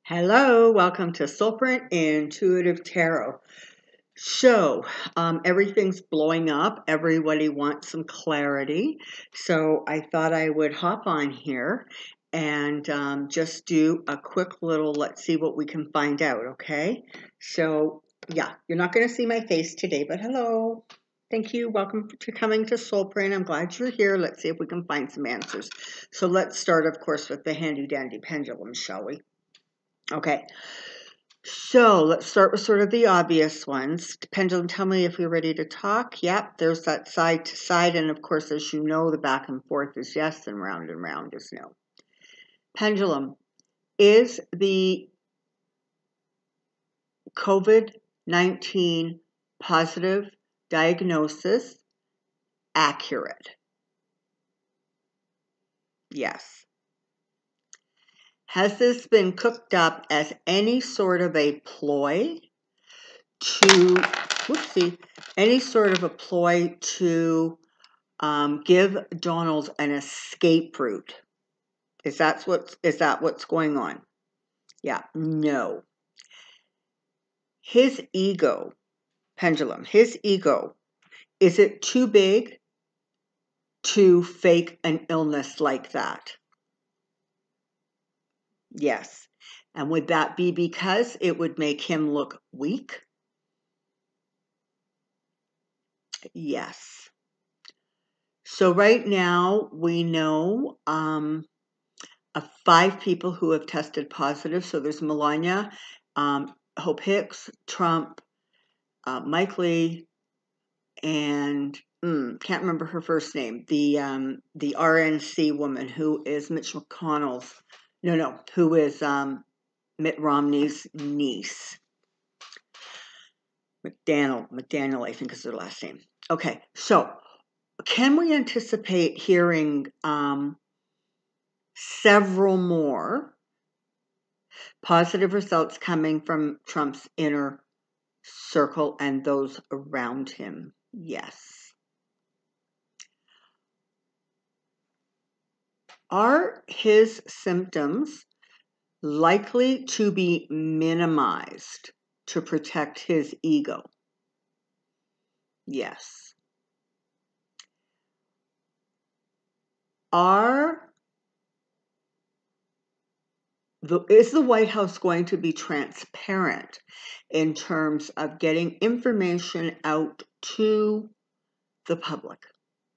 Hello, welcome to Soulprint Intuitive Tarot. So, everything's blowing up. Everybody wants some clarity. So I thought I would hop on here and just do a quick little, let's see what we can find out, okay? So, yeah, you're not going to see my face today, but hello. Thank you. Welcome to coming to Soulprint. I'm glad you're here. Let's see if we can find some answers. So let's start, of course, with the handy-dandy pendulum, shall we? Okay, so let's start with sort of the obvious ones. Pendulum, tell me if you're ready to talk. Yep, there's that side to side, and of course, as you know, the back and forth is yes, and round is no. Pendulum, is the COVID-19 positive diagnosis accurate? Yes. Has this been cooked up as any sort of a ploy to, any sort of a ploy to give Donald an escape route? Is that what's going on? Yeah, no. His ego, pendulum, his ego, is it too big to fake an illness like that? Yes. And would that be because it would make him look weak? Yes. So right now we know of 5 people who have tested positive. So there's Melania, Hope Hicks, Trump, Mike Lee, and can't remember her first name. The RNC woman who is Mitch McConnell's, who is Mitt Romney's niece. McDaniel, I think is her last name. Okay, so can we anticipate hearing several more positive results coming from Trump's inner circle and those around him? Yes. Are his symptoms likely to be minimized to protect his ego? Yes. Is the White House going to be transparent in terms of getting information out to the public?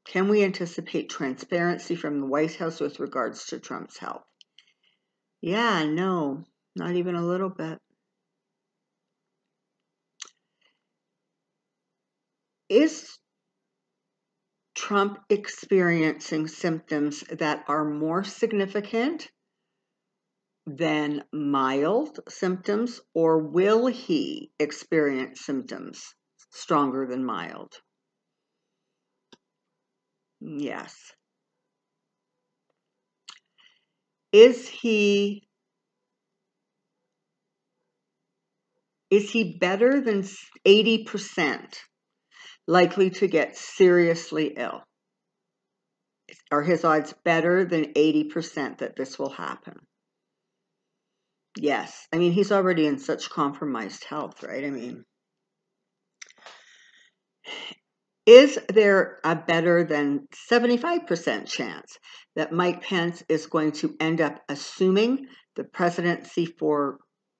Can we anticipate transparency from the White House with regards to Trump's health? Yeah, no, not even a little bit. Is Trump experiencing symptoms that are more significant than mild symptoms, or will he experience symptoms stronger than mild? Yes. Is he better than 80% likely to get seriously ill? Are his odds better than 80% that this will happen? Yes. I mean, he's already in such compromised health, right? I mean, is there a better than 75% chance that Mike Pence is going to end up assuming the presidency for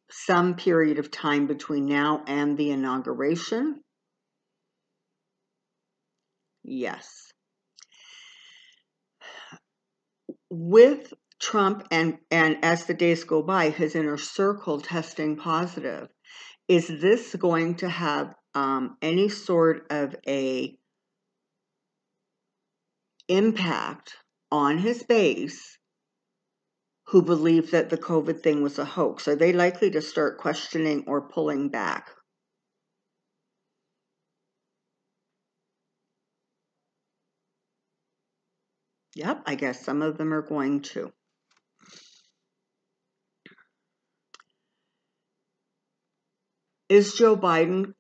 some period of time between now and the inauguration? Yes. With Trump and as the days go by, his inner circle testing positive, is this going to have any sort of a impact on his base who believe that the COVID thing was a hoax? Are they likely to start questioning or pulling back? Yep, I guess some of them are going to. Is Joe Biden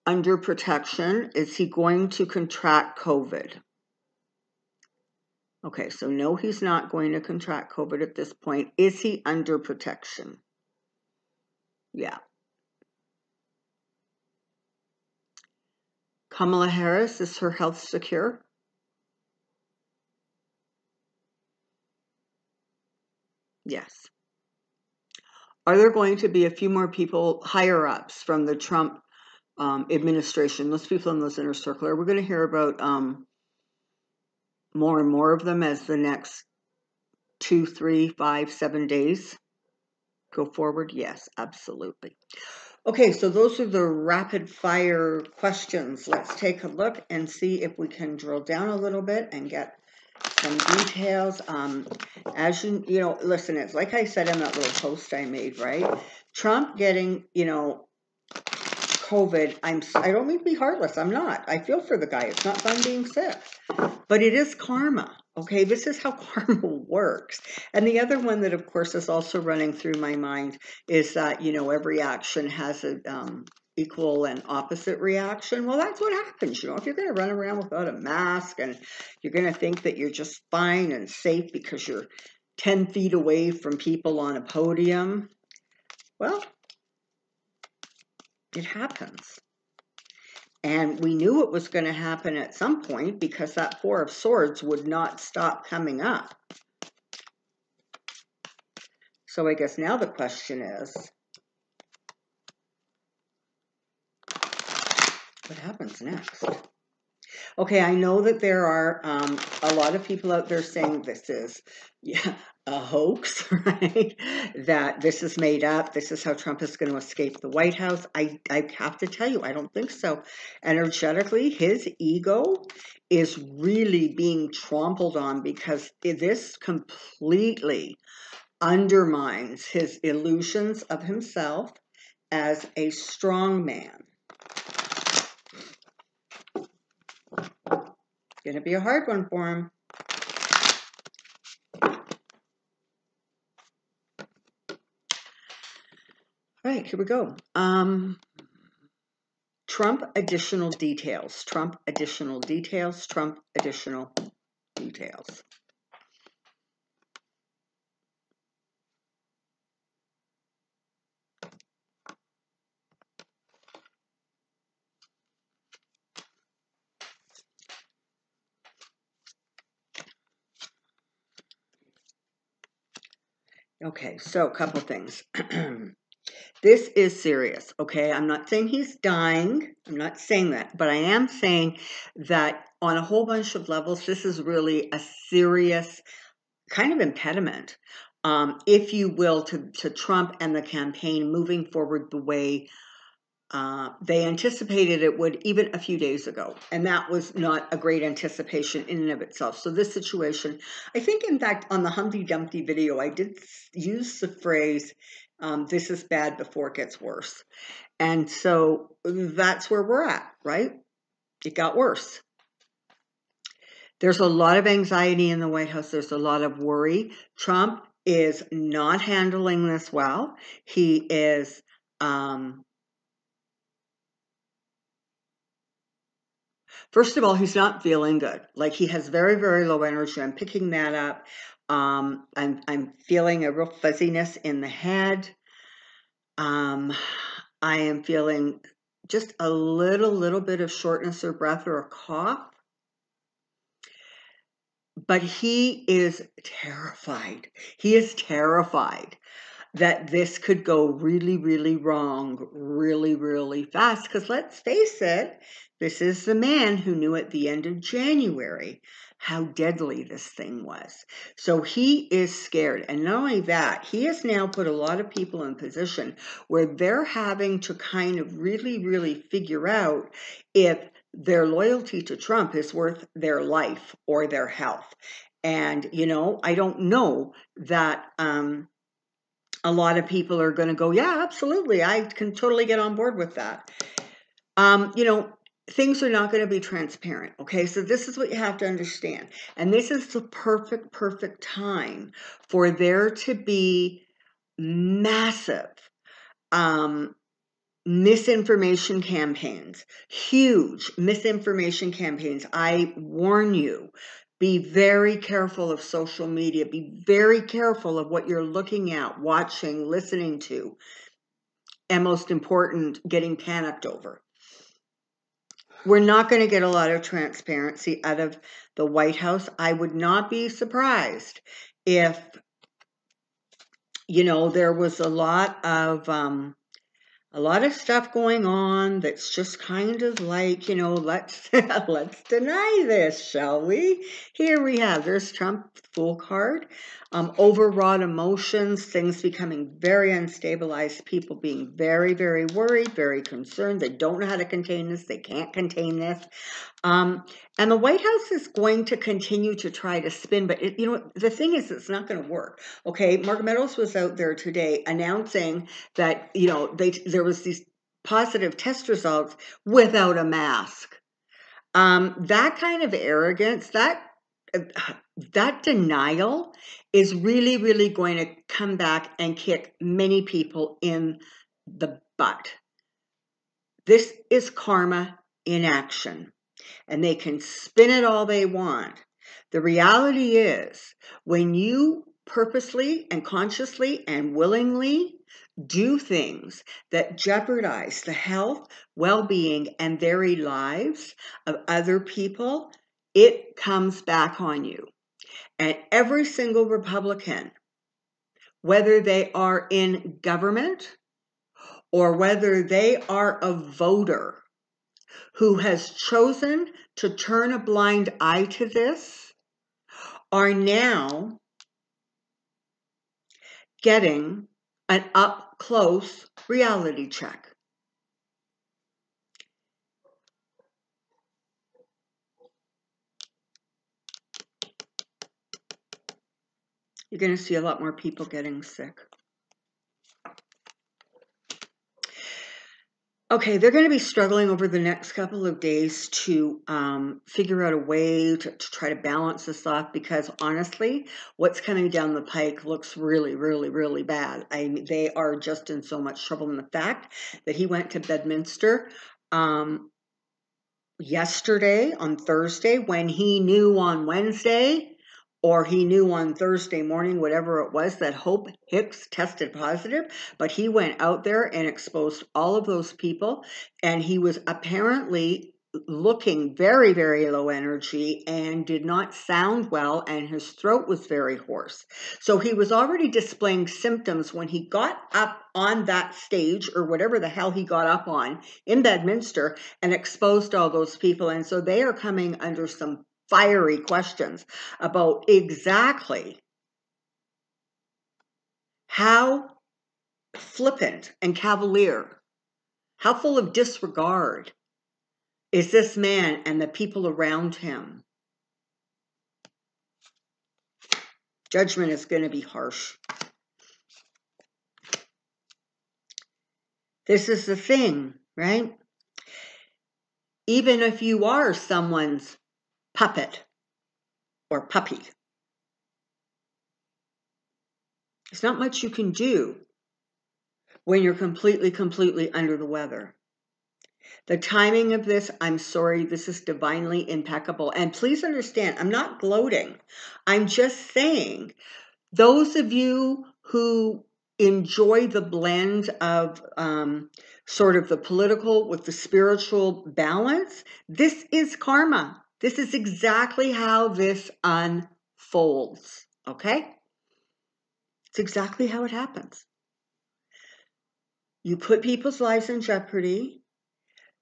under protection? Is he going to contract COVID? Okay, so no, he's not going to contract COVID at this point. Is he under protection? Yeah. Kamala Harris, is her health secure? Yes. Are there going to be a few more people, higher ups from the Trump administration, those people in those inner circle? Are we going to hear about more and more of them as the next 2, 3, 5, 7 days go forward? Yes, absolutely. Okay, so those are the rapid fire questions. Let's take a look and see if we can drill down a little bit and get some details. As you know, listen, it's like I said in that little post I made, right? Trump getting, COVID, I don't mean to be heartless. I'm not. I feel for the guy. It's not fun being sick. But it is karma, okay? This is how karma works. And the other one that, of course, is also running through my mind is that, every action has an equal and opposite reaction. Well, that's what happens, if you're going to run around without a mask and you're going to think that you're just fine and safe because you're 10 feet away from people on a podium, well, it happens. And we knew it was going to happen at some point because that Four of Swords would not stop coming up. So I guess now the question is, what happens next? Okay, I know that there are a lot of people out there saying this is a hoax, right? That this is made up. This is how Trump is going to escape the White House. I have to tell you, I don't think so. Energetically, his ego is really being trampled on because this completely undermines his illusions of himself as a strong man. Going to be a hard one for him. All right, here we go. Trump additional details. Trump additional details. Trump additional details. Okay, so a couple things. This is serious, okay? I'm not saying he's dying. I'm not saying that. But I am saying that on a whole bunch of levels, this is really a serious kind of impediment, if you will, to Trump and the campaign moving forward the way they anticipated it would even a few days ago. And that was not a great anticipation in and of itself. So this situation, I think, in fact, on the Humpty Dumpty video, I did use the phrase, this is bad before it gets worse. And so that's where we're at, right? It got worse. There's a lot of anxiety in the White House. There's a lot of worry. Trump is not handling this well. He is... First of all, he's not feeling good. Like, he has very, very low energy. I'm picking that up. I'm feeling a real fuzziness in the head. I am feeling just a little bit of shortness of breath or a cough. But he is terrified. He is terrified that this could go really, really wrong really, really fast. Because let's face it, this is the man who knew at the end of January how deadly this thing was. So he is scared. And not only that, he has now put a lot of people in position where they're having to kind of really, really figure out if their loyalty to Trump is worth their life or their health. And, I don't know that a lot of people are going to go, yeah, absolutely, I can totally get on board with that. Things are not going to be transparent, okay? So this is what you have to understand. And this is the perfect time for there to be massive misinformation campaigns, huge misinformation campaigns. I warn you, Be very careful of social media. Be very careful of what you're looking at, watching, listening to, and most important, getting panicked over. We're not going to get a lot of transparency out of the White House. I would not be surprised if, there was a lot of stuff going on that's just kind of like, let's let's deny this, shall we? Here we have, there's Trump Fool card. Overwrought emotions, things becoming very unstabilized, people being very, very worried, very concerned. They don't know how to contain this. They can't contain this. And the White House is going to continue to try to spin, but the thing is, it's not going to work. Okay, Mark Meadows was out there today announcing that there was these positive test results without a mask. That kind of arrogance, that denial is really, really going to come back and kick many people in the butt. This is karma in action. And they can spin it all they want. The reality is, when you purposely and consciously and willingly do things that jeopardize the health, well-being, and very lives of other people, it comes back on you. And every single Republican, whether they are in government or whether they are a voter, who has chosen to turn a blind eye to this, are now getting an up-close reality check. You're going to see a lot more people getting sick. Okay, they're going to be struggling over the next couple of days to figure out a way to try to balance this off, because honestly, what's coming down the pike looks really, really, really bad. They are just in so much trouble. And the fact that he went to Bedminster yesterday on Thursday, when he knew on Wednesday, or he knew on Thursday morning, whatever it was, that Hope Hicks tested positive, but he went out there and exposed all of those people, and he was apparently looking very, very low energy and did not sound well, and his throat was very hoarse. So he was already displaying symptoms when he got up on that stage, or whatever the hell he got up on in Bedminster, and exposed all those people. And so they are coming under some fiery questions about exactly how flippant and cavalier, how full of disregard is this man and the people around him. Judgment is going to be harsh. This is the thing, right? Even if you are someone's puppet or puppy, there's not much you can do when you're completely under the weather. The timing of this, I'm sorry, this is divinely impeccable. And please understand, I'm not gloating. I'm just saying, those of you who enjoy the blend of sort of the political with the spiritual balance, this is karma. This is exactly how this unfolds, okay? It's exactly how it happens. You put people's lives in jeopardy.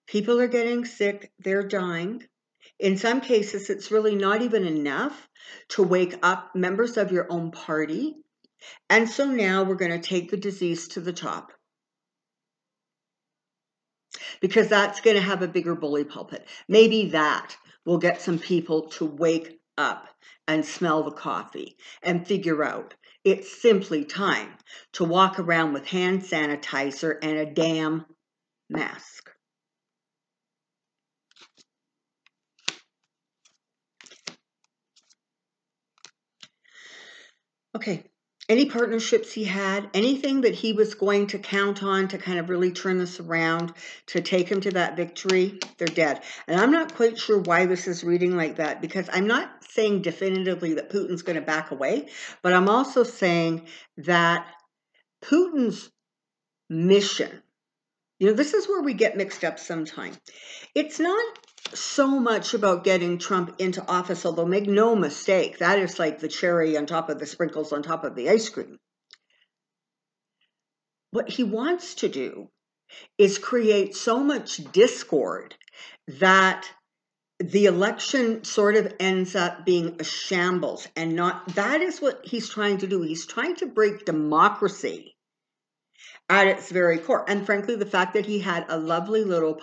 People are getting sick. They're dying. In some cases, it's really not even enough to wake up members of your own party. And so now we're going to take the disease to the top, because that's going to have a bigger bully pulpit. Maybe that will get some people to wake up and smell the coffee and figure out it's simply time to walk around with hand sanitizer and a damn mask. Okay, any partnerships he had, anything that he was going to count on to kind of really turn this around, to take him to that victory, they're dead. And I'm not quite sure why this is reading like that, because I'm not saying definitively that Putin's going to back away, but I'm also saying that Putin's mission, this is where we get mixed up sometimes. It's not so much about getting Trump into office, although make no mistake, that is like the cherry on top of the sprinkles on top of the ice cream. What he wants to do is create so much discord that the election sort of ends up being a shambles, and that is what he's trying to do. He's trying to break democracy at its very core. And frankly, the fact that he had a lovely little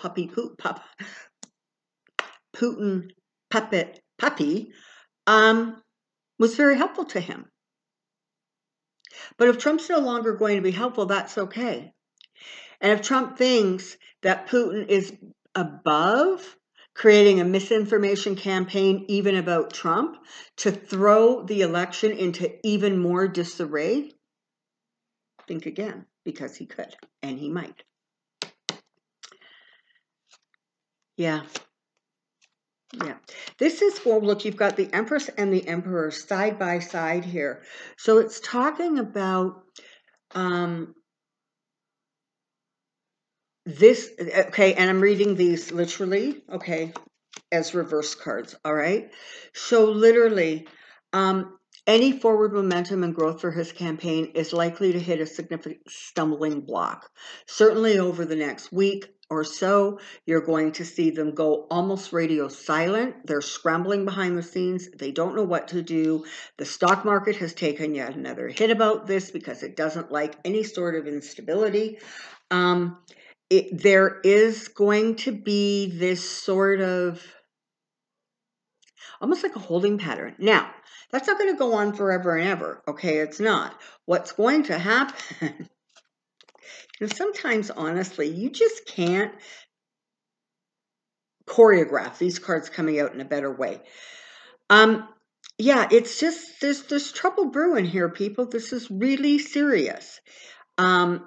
Putin puppy was very helpful to him. But if Trump's no longer going to be helpful, that's okay. And if Trump thinks that Putin is above creating a misinformation campaign even about Trump to throw the election into even more disarray, think again, because he could, and he might. Yeah. This is, well, look, you've got the Empress and the Emperor side by side here. So it's talking about this, okay, and I'm reading these literally, okay, as reverse cards, all right? So literally, any forward momentum and growth for his campaign is likely to hit a significant stumbling block. Certainly over the next week or so, you're going to see them go almost radio silent. They're scrambling behind the scenes. They don't know what to do. The stock market has taken yet another hit about this because it doesn't like any sort of instability. There is going to be this sort of almost like a holding pattern. Now, that's not going to go on forever and ever. Okay, it's not. What's going to happen, sometimes, honestly, you just can't choreograph these cards coming out in a better way. Yeah, it's just, there's trouble brewing here, people. This is really serious. And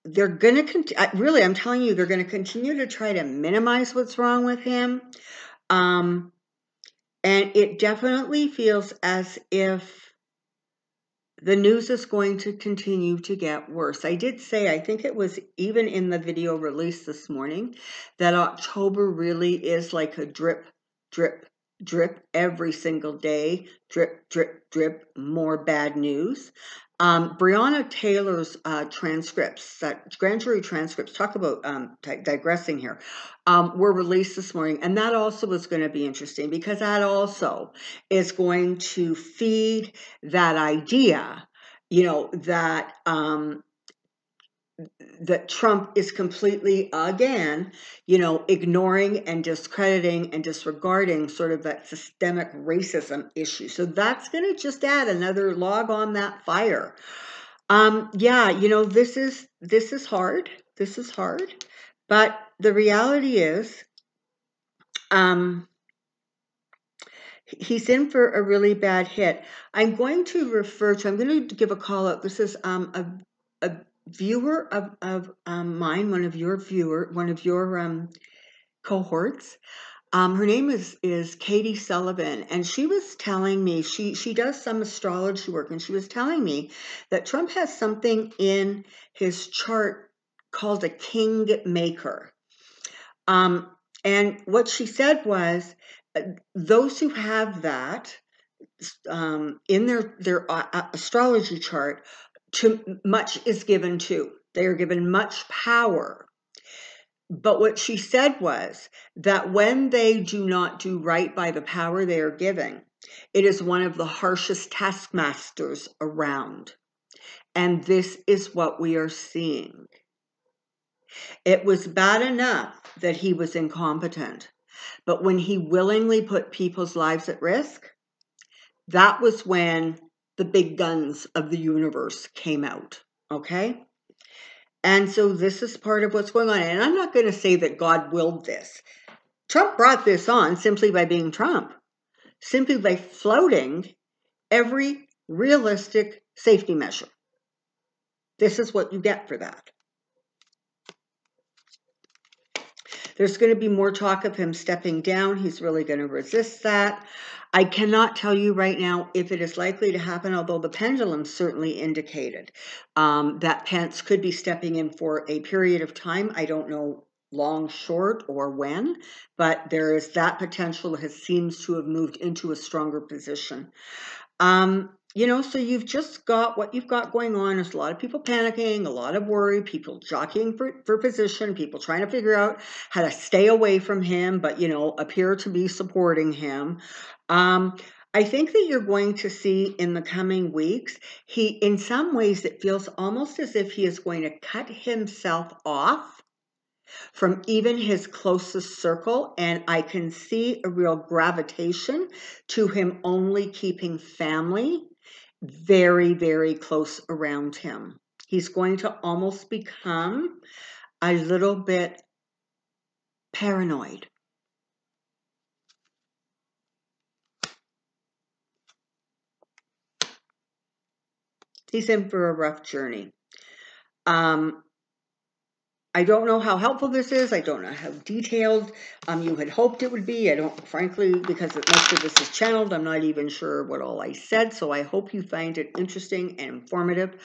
they're going to, really, I'm telling you, they're going to continue to try to minimize what's wrong with him. And it definitely feels as if the news is going to continue to get worse. I did say, I think it was even in the video released this morning, that October really is like a drip, drip, drip every single day. Drip, drip, drip, more bad news. Breonna Taylor's transcripts, grand jury transcripts, talk about digressing here, were released this morning. And that also is going to be interesting, because that also is going to feed that idea, that Trump is completely, again, ignoring and discrediting and disregarding sort of that systemic racism issue. So that's going to just add another log on that fire. Yeah, this is hard. This is hard. But the reality is, he's in for a really bad hit. I'm going to give a call out. This is a viewer of mine, one of your cohorts. Her name is Katie Sullivan, and she was telling me, she does some astrology work, and she was telling me that Trump has something in his chart called a king maker. And what she said was, those who have that in their astrology chart, much is given to. They are given much power. But what she said was that when they do not do right by the power they are giving, it is one of the harshest taskmasters around. And this is what we are seeing. It was bad enough that he was incompetent, but when he willingly put people's lives at risk, that was when the big guns of the universe came out, okay? And so this is part of what's going on. And I'm not going to say that God willed this. Trump brought this on simply by being Trump, simply by floating every realistic safety measure. This is what you get for that. There's going to be more talk of him stepping down. He's really going to resist that. I cannot tell you right now if it is likely to happen, although the pendulum certainly indicated that Pence could be stepping in for a period of time. I don't know long, short, or when, but there is that potential that seems to have moved into a stronger position. You know, so you've just got what you've got going on is a lot of people panicking, a lot of worry, people jockeying for position, people trying to figure out how to stay away from him, but, you know, appear to be supporting him. I think that you're going to see in the coming weeks, in some ways, it feels almost as if he is going to cut himself off from even his closest circle, and I can see a real gravitation to him only keeping family very, very close around him. He's going to almost become a little bit paranoid. He's in for a rough journey. I don't know how helpful this is. I don't know how detailed you had hoped it would be. I don't, frankly, because most of this is channeled, I'm not even sure what all I said. So I hope you find it interesting and informative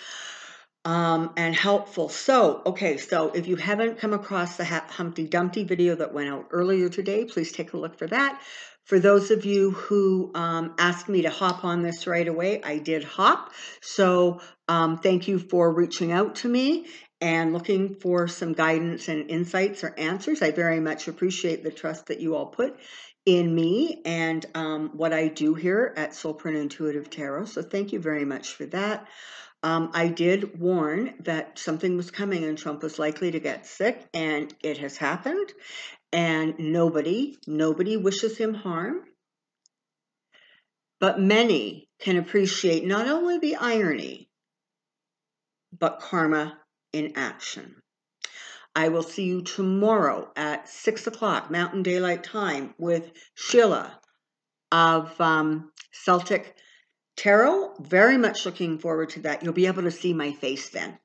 and helpful. So, okay, so if you haven't come across the Humpty Dumpty video that went out earlier today, please take a look for that. For those of you who asked me to hop on this right away, I did hop. So thank you for reaching out to me and looking for some guidance and insights or answers. I very much appreciate the trust that you all put in me and what I do here at Soulprint Intuitive Tarot. So thank you very much for that. I did warn that something was coming and Trump was likely to get sick, and it has happened. And nobody wishes him harm. But many can appreciate not only the irony, but karma in action. I will see you tomorrow at 6 o'clock Mountain Daylight Time with Sheila of Celtic Tarot. Very much looking forward to that. You'll be able to see my face then.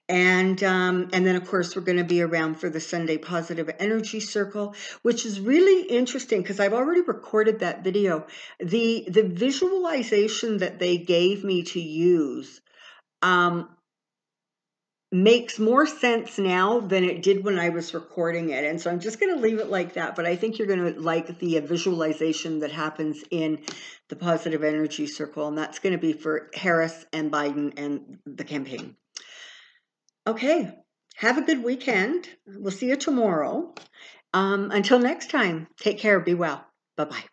And then, of course, we're going to be around for the Sunday Positive Energy Circle, which is really interesting because I've already recorded that video. The visualization that they gave me to use makes more sense now than it did when I was recording it. And so I'm just going to leave it like that. But I think you're going to like the visualization that happens in the Positive Energy Circle. And that's going to be for Harris and Biden and the campaign. Okay, have a good weekend. We'll see you tomorrow. Until next time, take care, be well. Bye-bye.